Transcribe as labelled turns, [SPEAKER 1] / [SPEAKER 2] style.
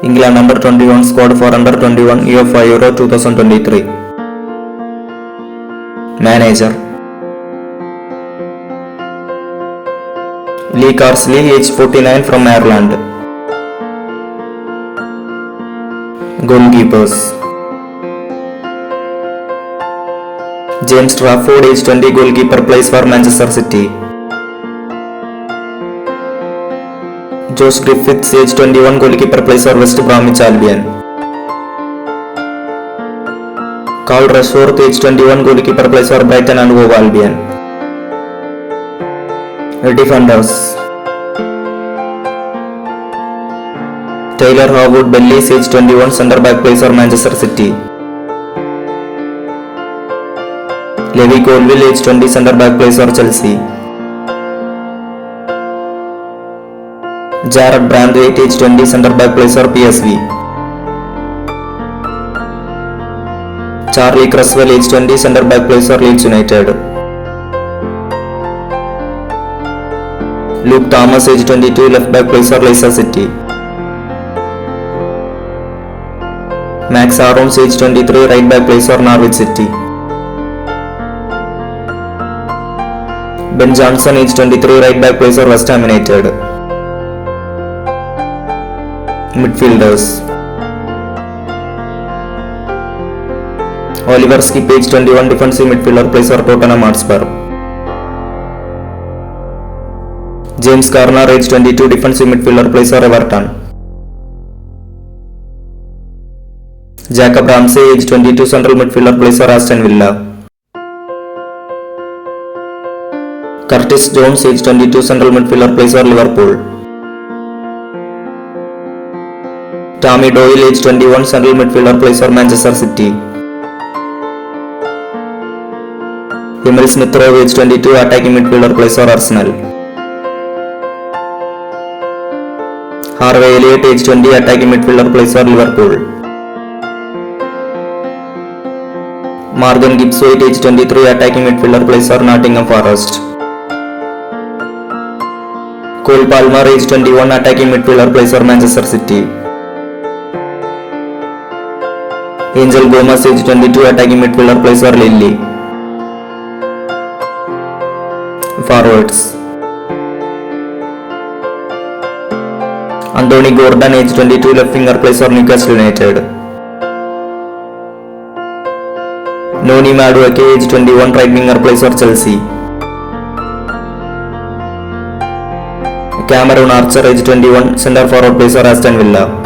[SPEAKER 1] England under 21 squad for under 21 UEFA Euro 2023. Manager Lee Carsley, age 49, from Ireland. Goalkeepers James Trafford, age 20, goalkeeper, plays for Manchester City. Josh Griffiths, age 21, goalkeeper, plays for West Bromwich Albion. Carl Rushworth, age 21, goalkeeper, plays for Brighton and Hove Albion. Defenders Taylor Howard-Bellis, age 21, centre back, plays for Manchester City. Levi Colwill, age 20, centre back, plays for Chelsea. Jared Branthwaite, age 20, centre back, plays for PSV. Charlie Cresswell, age 20, centre back, plays for Leeds United. Luke Thomas, age 22, left back, plays for Leicester City. Max Aarons, age 23, right back, plays for Norwich City. Ben Johnson, age 23, right back, plays for West Ham United. Midfielders Oliver Skipp, age 21, defensive midfielder, plays for Tottenham Hotspur. James Garner, age 22, defensive midfielder, plays for Everton. Jacob Ramsey, age 22, central midfielder, plays for Aston Villa. Curtis Jones, age 22, central midfielder, plays for Liverpool. Tommy Doyle, age 21, central midfielder, plays for Manchester City. Emil Smith Rowe, age 22, attacking midfielder, plays for Arsenal. Harvey Elliott, age 20, attacking midfielder, plays for Liverpool. Morgan Gibbs-White, age 23, attacking midfielder, plays for Nottingham Forest. Cole Palmer, age 21, attacking midfielder, plays for Manchester City. Angel Gomez, age 22, attacking midfielder, plays for Lille. Forwards Anthony Gordon, age 22, left winger, plays for Newcastle United. Noni Madueke, age 21, right winger, plays for Chelsea. Cameron Archer, age 21, centre forward, plays for Aston Villa.